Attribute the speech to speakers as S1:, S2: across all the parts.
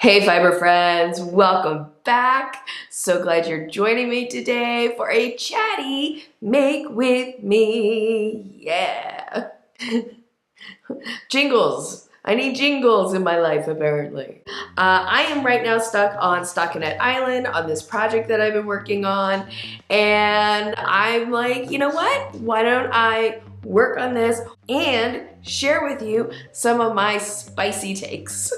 S1: Hey fiber friends, welcome back. So glad you're joining me today for a chatty make with me. Yeah. Jingles. I need jingles in my life apparently. I am right now stuck on Stockinette Island on this project that I've been working on, and I'm like, you know what? Why don't I work on this and share with you some of my spicy takes.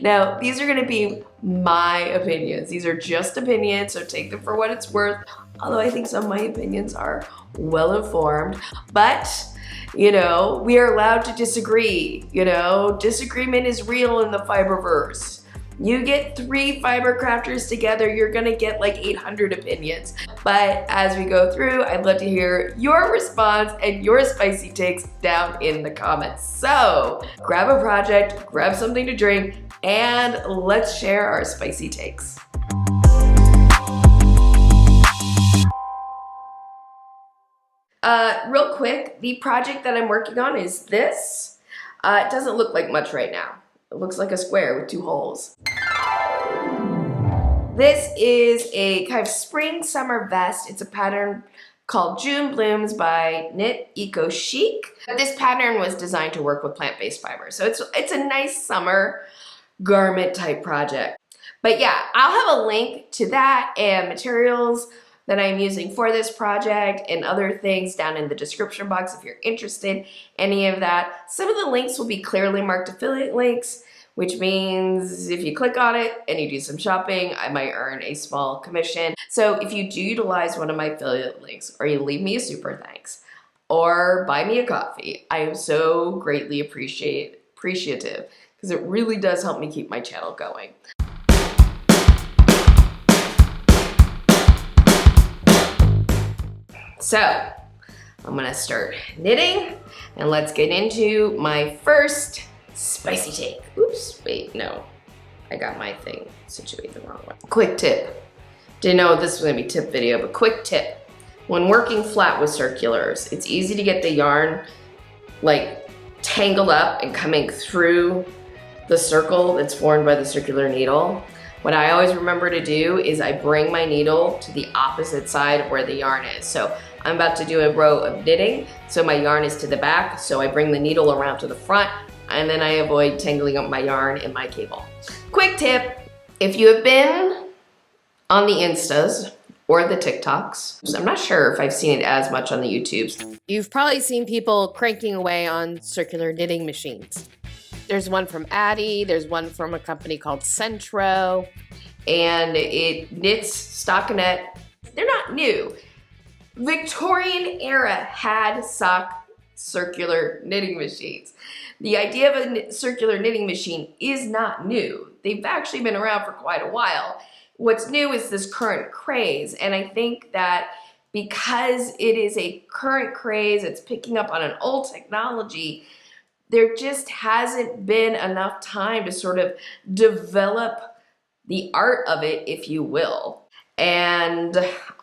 S1: Now, these are gonna be my opinions. These are just opinions, so take them for what it's worth. Although I think some of my opinions are well informed, but you know, we are allowed to disagree. You know, disagreement is real in the fiberverse. You get 3 fiber crafters together, you're gonna get like 800 opinions. But as we go through, I'd love to hear your response and your spicy takes down in the comments. So grab a project, grab something to drink, and let's share our spicy takes. Real quick, the project that I'm working on is this. It doesn't look like much right now. It looks like a square with 2 holes. This is a kind of spring summer vest. It's a pattern called June Blooms by Knit Eco Chic. This pattern was designed to work with plant-based fibers. So it's a nice summer garment type project. But yeah, I'll have a link to that and materials that I'm using for this project and other things down in the description box if you're interested in any of that. Some of the links will be clearly marked affiliate links, which means if you click on it and you do some shopping, I might earn a small commission. So if you do utilize one of my affiliate links, or you leave me a super thanks, or buy me a coffee, I am so greatly appreciative because it really does help me keep my channel going. So I'm gonna start knitting and let's get into my first spicy take. Oops, wait, no. I got my thing situated the wrong way. Quick tip. Didn't know this was gonna be a tip video, but quick tip. When working flat with circulars, it's easy to get the yarn like tangled up and coming through the circle that's formed by the circular needle. What I always remember to do is I bring my needle to the opposite side of where the yarn is. So I'm about to do a row of knitting, so my yarn is to the back, so I bring the needle around to the front, and then I avoid tangling up my yarn in my cable. Quick tip, if you have been on the Instas or the TikToks, I'm not sure if I've seen it as much on the YouTubes.
S2: You've probably seen people cranking away on circular knitting machines. There's one from Addi, there's one from a company called Centro,
S1: and it knits stockinette. They're not new. Victorian era had circular knitting machines. The idea of a circular knitting machine is not new. They've actually been around for quite a while. What's new is this current craze, and I think that because it is a current craze, it's picking up on an old technology, there just hasn't been enough time to sort of develop the art of it, if you will. And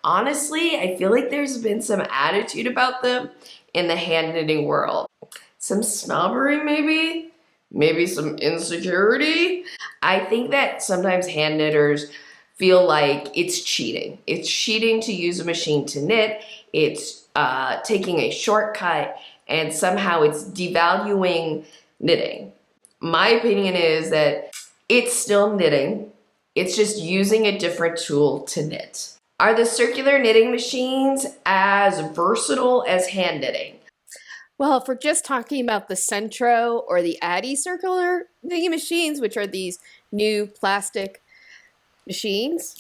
S1: honestly, I feel like there's been some attitude about them in the hand knitting world. Some snobbery maybe? Maybe some insecurity? I think that sometimes hand knitters feel like it's cheating. It's cheating to use a machine to knit. It's taking a shortcut, and somehow it's devaluing knitting. My opinion is that it's still knitting. It's just using a different tool to knit. Are the circular knitting machines as versatile as hand knitting?
S2: Well, if we're just talking about the Centro or the Addi circular knitting machines, which are these new plastic machines,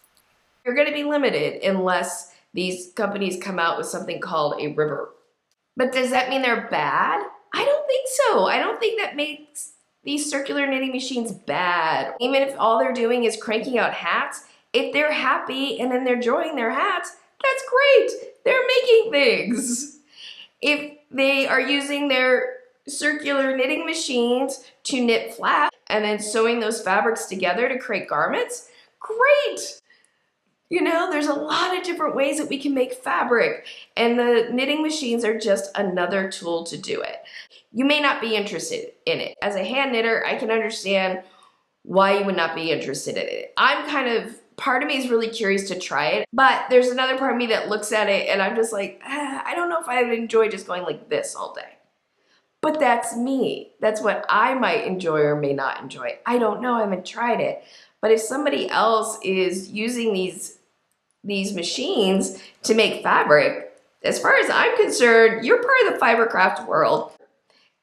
S1: you're gonna be limited unless these companies come out with something called a river. But does that mean they're bad? I don't think so. I don't think that makes these circular knitting machines bad. Even if all they're doing is cranking out hats, if they're happy and then they're enjoying their hats, that's great. They're making things. If they are using their circular knitting machines to knit flat and then sewing those fabrics together to create garments, great. You know, there's a lot of different ways that we can make fabric, and the knitting machines are just another tool to do it. You may not be interested in it. As a hand knitter, I can understand why you would not be interested in it. Part of me is really curious to try it, but there's another part of me that looks at it and I'm just like, I don't know if I would enjoy just going like this all day. But that's me. That's what I might enjoy or may not enjoy. I don't know, I haven't tried it. But if somebody else is using these machines to make fabric, as far as I'm concerned, you're part of the fiber craft world.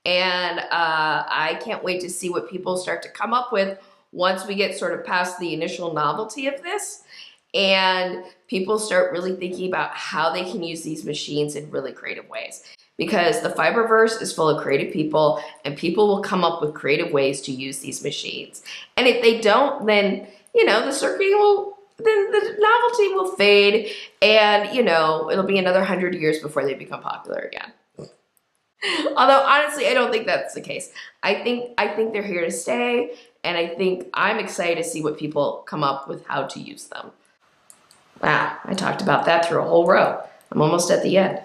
S1: And I can't wait to see what people start to come up with once we get sort of past the initial novelty of this and people start really thinking about how they can use these machines in really creative ways. Because the Fiberverse is full of creative people and people will come up with creative ways to use these machines. And if they don't, then, you know, then the novelty will fade and, you know, it'll be another 100 years before they become popular again. Although honestly, I don't think that's the case. I think they're here to stay, and I think I'm excited to see what people come up with how to use them. Wow, I talked about that through a whole row. I'm almost at the end.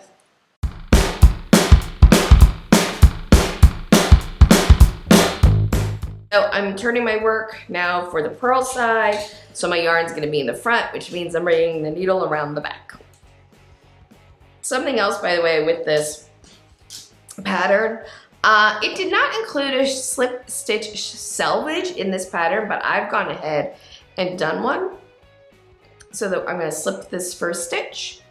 S1: So I'm turning my work now for the purl side, so my yarn's gonna be in the front, which means I'm bringing the needle around the back. Something else, by the way, with this pattern, it did not include a slip stitch selvage in this pattern, but I've gone ahead and done one. So that I'm gonna slip this first stitch,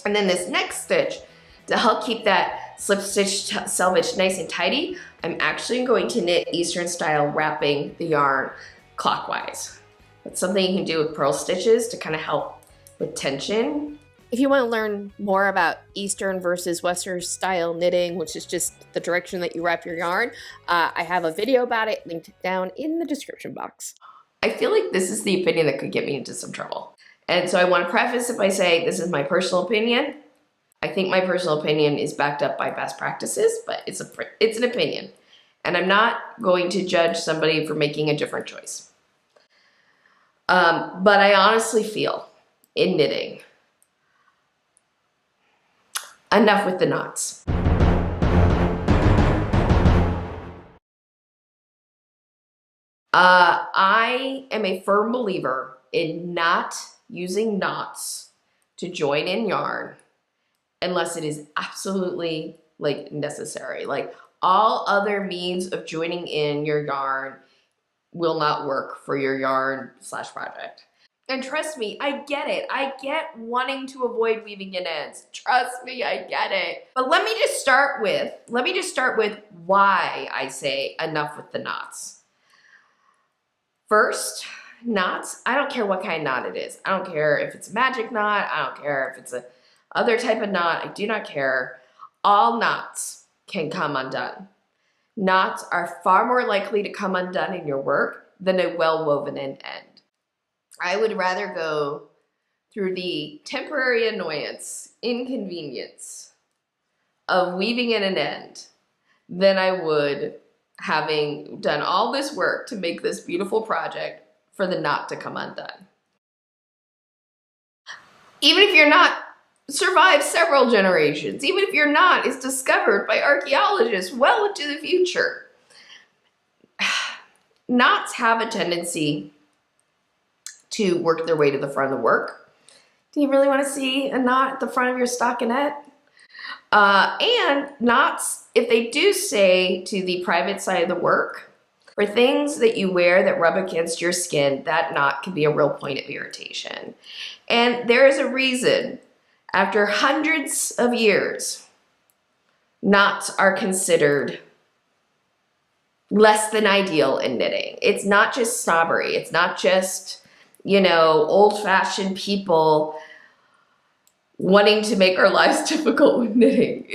S1: and then this next stitch, to help keep that slip stitch selvage nice and tidy, I'm actually going to knit Eastern style, wrapping the yarn clockwise. That's something you can do with purl stitches to kind of help with tension.
S2: If you want to learn more about Eastern versus Western style knitting, which is just the direction that you wrap your yarn, I have a video about it linked down in the description box.
S1: I feel like this is the opinion that could get me into some trouble. And so I want to preface it by saying this is my personal opinion. I think my personal opinion is backed up by best practices, but it's an opinion. And I'm not going to judge somebody for making a different choice. But I honestly feel in knitting, enough with the knots. I am a firm believer in not using knots to join in yarn unless it is absolutely like necessary. Like all other means of joining in your yarn will not work for your yarn / project. And trust me, I get it. I get wanting to avoid weaving in ends. Trust me, I get it. But let me just start with why I say enough with the knots. First, knots, I don't care what kind of knot it is. I don't care if it's a magic knot. I don't care if it's a other type of knot. I do not care. All knots can come undone. Knots are far more likely to come undone in your work than a well-woven end. I would rather go through the temporary annoyance, inconvenience of weaving in an end than I would having done all this work to make this beautiful project for the knot to come undone. Even if your knot survives several generations, even if your knot is discovered by archaeologists well into the future, knots have a tendency to work their way to the front of the work. Do you really want to see a knot at the front of your stockinette? And knots, if they do stay to the private side of the work, for things that you wear that rub against your skin, that knot can be a real point of irritation. And there is a reason, after hundreds of years, knots are considered less than ideal in knitting. It's not just snobbery. It's not just, you know, old-fashioned people wanting to make our lives difficult with knitting.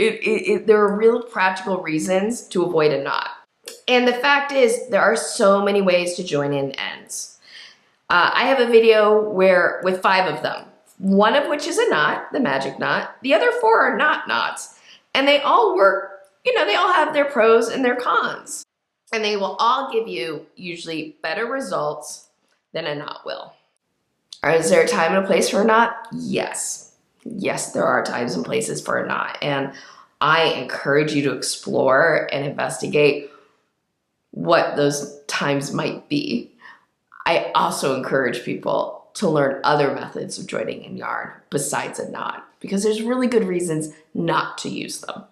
S1: There are real practical reasons to avoid a knot. And the fact is, there are so many ways to join in ends. I have a video with 5 of them, one of which is a knot, the magic knot. The other 4 are not knots. And they all work, you know, they all have their pros and their cons. And they will all give you usually better results than a knot will. Is there a time and a place for a knot? Yes. Yes, there are times and places for a knot. And I encourage you to explore and investigate what those times might be. I also encourage people to learn other methods of joining in yarn besides a knot, because there's really good reasons not to use them.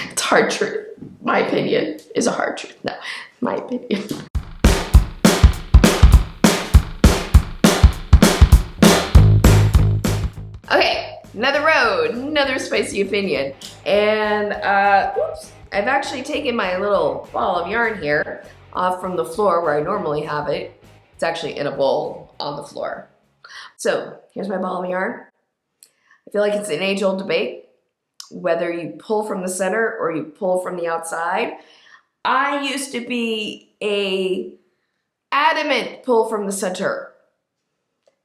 S1: It's hard truth. My opinion is a hard truth. No, my opinion. Okay, another road, another spicy opinion. And oops, I've actually taken my little ball of yarn here off from the floor where I normally have it. It's actually in a bowl on the floor. So here's my ball of yarn. I feel like it's an age-old debate whether you pull from the center or you pull from the outside. I used to be a adamant pull from the center.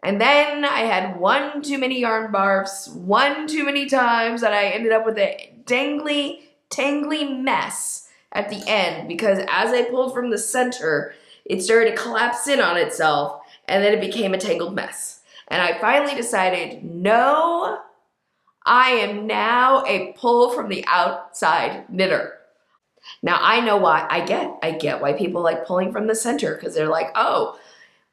S1: And then I had one too many yarn barfs, one too many times that I ended up with a dangly, tangly mess at the end, because as I pulled from the center, it started to collapse in on itself, and then it became a tangled mess. And I finally decided, no, I am now a pull from the outside knitter. Now I know why. I get why people like pulling from the center, because they're like, oh,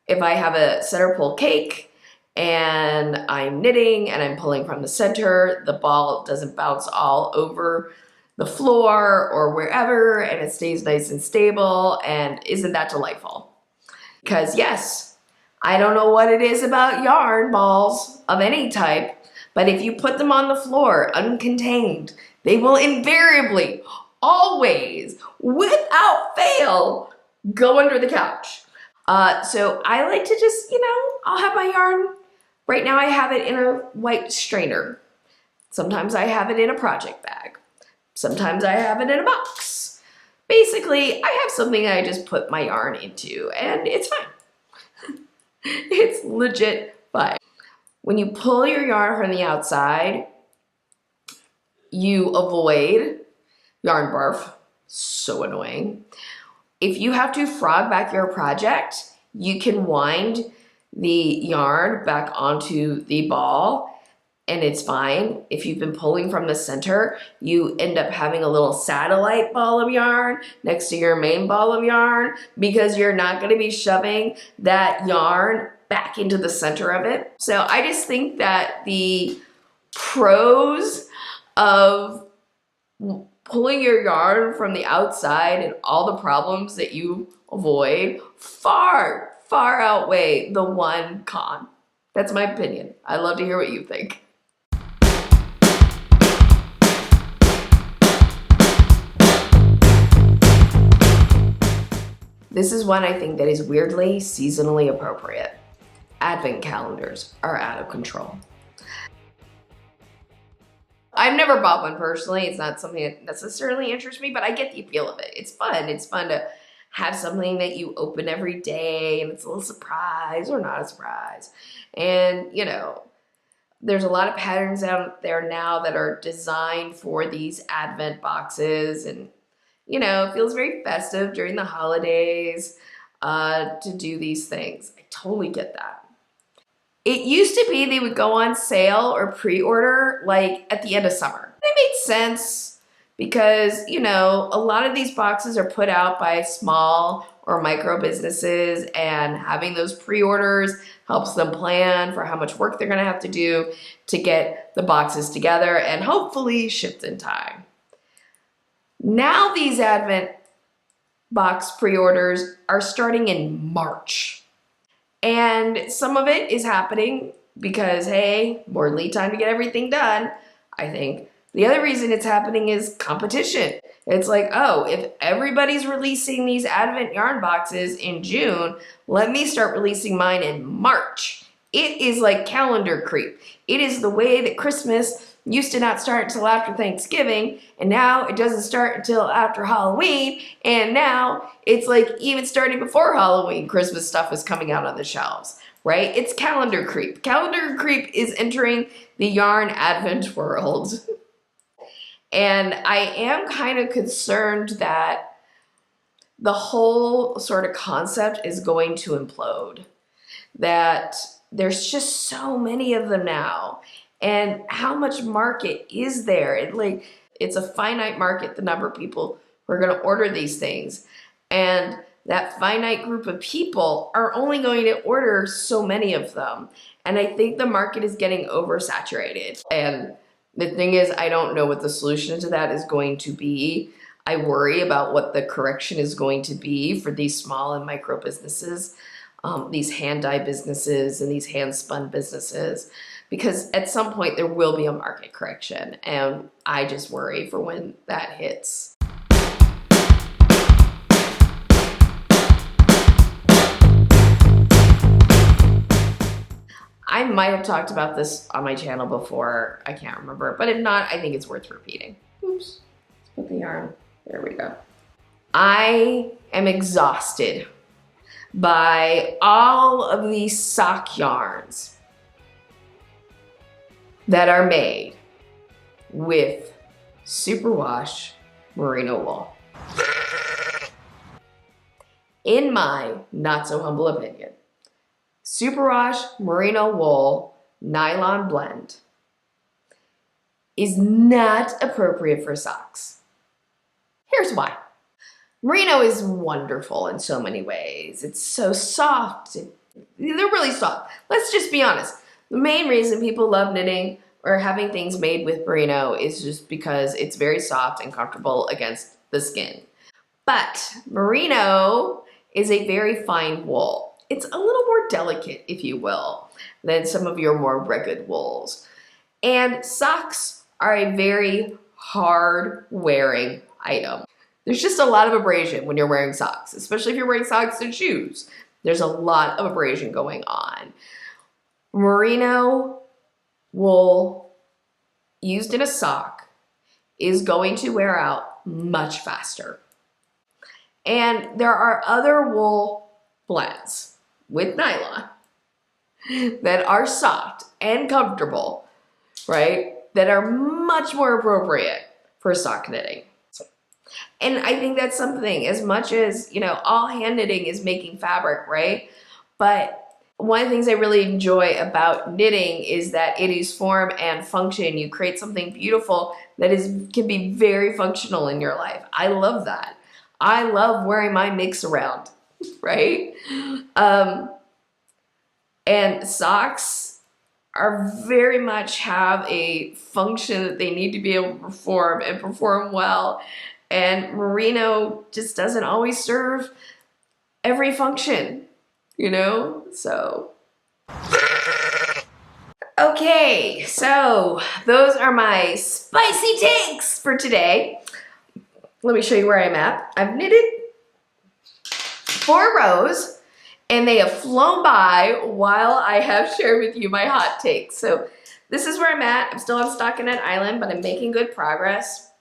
S1: if I have a center pull cake and I'm knitting and I'm pulling from the center, the ball doesn't bounce all over the floor or wherever, and it stays nice and stable. And isn't that delightful? Because yes, I don't know what it is about yarn balls of any type, but if you put them on the floor uncontained, they will invariably, always, without fail, go under the couch. So I like to just, I'll have my yarn. Right now I have it in a white strainer. Sometimes I have it in a project bag. Sometimes I have it in a box. Basically, I have something I just put my yarn into, and it's fine. It's legit fine. When you pull your yarn from the outside, you avoid yarn barf. So annoying. If you have to frog back your project, you can wind the yarn back onto the ball and it's fine. If you've been pulling from the center, you end up having a little satellite ball of yarn next to your main ball of yarn, because you're not going to be shoving that yarn back into the center of it. So I just think that the pros of pulling your yarn from the outside and all the problems that you avoid far, far outweigh the one con. That's my opinion. I'd love to hear what you think. This is one I think that is weirdly seasonally appropriate. Advent calendars are out of control. I've never bought one personally. It's not something that necessarily interests me, but I get the appeal of it. It's fun. It's fun to have something that you open every day and it's a little surprise or not a surprise. And, there's a lot of patterns out there now that are designed for these Advent boxes, and, it feels very festive during the holidays to do these things. I totally get that. It used to be they would go on sale or pre-order like at the end of summer. That made sense because, a lot of these boxes are put out by small or micro businesses, and having those pre-orders helps them plan for how much work they're going to have to do to get the boxes together and hopefully shipped in time. Now these Advent box pre-orders are starting in March. And some of it is happening because, hey, more lead time to get everything done, I think. The other reason it's happening is competition. It's like, oh, if everybody's releasing these Advent yarn boxes in June, let me start releasing mine in March. It is like calendar creep. It is the way that Christmas used to not start until after Thanksgiving, and now it doesn't start until after Halloween, and now it's like even starting before Halloween, Christmas stuff is coming out on the shelves, right? It's calendar creep. Calendar creep is entering the yarn Advent world. And I am kind of concerned that the whole sort of concept is going to implode. That there's just so many of them now. And how much market is there? It It's a finite market, the number of people who are going to order these things. And that finite group of people are only going to order so many of them. And I think the market is getting oversaturated. And the thing is, I don't know what the solution to that is going to be. I worry about what the correction is going to be for these small and micro businesses, these hand-dye businesses and these hand-spun businesses, because at some point there will be a market correction, and I just worry for when that hits. I might have talked about this on my channel before, I can't remember, but if not, I think it's worth repeating. Oops, let's put the yarn, there we go. I am exhausted by all of these sock yarns that are made with superwash merino wool. In my not so humble opinion, superwash merino wool nylon blend is not appropriate for socks. Here's why. Merino is wonderful in so many ways. It's so soft. They're really soft. Let's just be honest. The main reason people love knitting or having things made with merino is just because it's very soft and comfortable against the skin. But merino is a very fine wool. It's a little more delicate, if you will, than some of your more rugged wools. And socks are a very hard wearing item. There's just a lot of abrasion when you're wearing socks, especially if you're wearing socks and shoes. There's a lot of abrasion going on. Merino wool used in a sock is going to wear out much faster. And there are other wool blends with nylon that are soft and comfortable, right? That are much more appropriate for sock knitting. And I think that's something, as much as, you know, all hand knitting is making fabric, right? But one of the things I really enjoy about knitting is that it is form and function. You create something beautiful that can be very functional in your life. I love that. I love wearing my mix around, right? And socks are very much have a function that they need to be able to perform and perform well. And merino just doesn't always serve every function, you know? So, okay, so those are my spicy takes for today. Let me show you where I'm at. I've knitted 4 rows, and they have flown by while I have shared with you my hot takes. So this is where I'm at. I'm still on Stockinette Island, but I'm making good progress.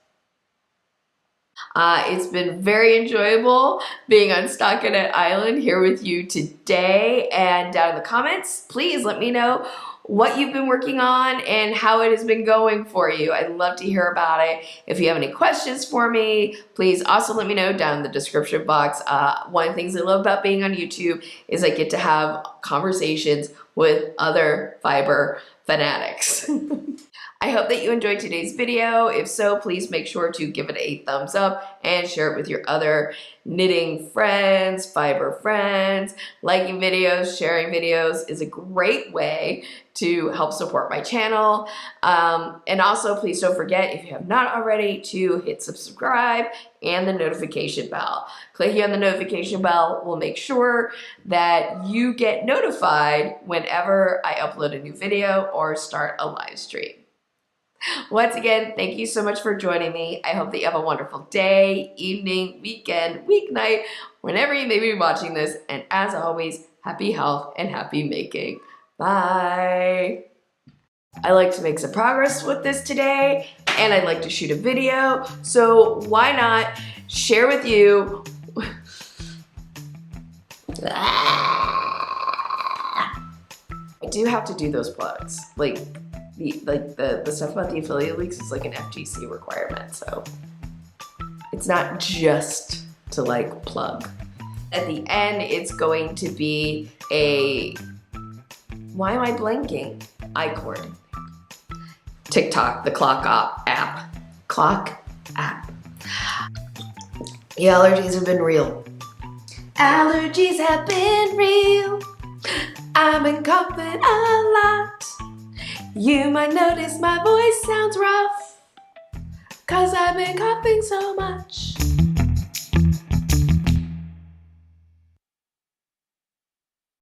S1: It's been very enjoyable being on Stockinette Island here with you today. And down in the comments, please let me know what you've been working on and how it has been going for you. I'd love to hear about it. If you have any questions for me, please also let me know down in the description box. One of the things I love about being on YouTube is I get to have conversations with other fiber fanatics. I hope that you enjoyed today's video. If so, please make sure to give it a thumbs up and share it with your other knitting friends, fiber friends. Liking videos, sharing videos is a great way to help support my channel. And also, please don't forget, if you have not already, to hit subscribe and the notification bell. Clicking on the notification bell will make sure that you get notified whenever I upload a new video or start a live stream. Once again, thank you so much for joining me. I hope that you have a wonderful day, evening, weekend, weeknight, whenever you may be watching this. And as always, happy health and happy making. Bye. I like to make some progress with this today, and I'd like to shoot a video. So why not share with you? I do have to do those plugs. The stuff about the affiliate links is like an FTC requirement, so it's not just to like plug. At the end, it's going to be a, why am I blanking? iCord. TikTok, the Clock app. clock app. The allergies have been real. Allergies have been real. I've been coughing a lot. You might notice my voice sounds rough, 'cause I've been coughing so much.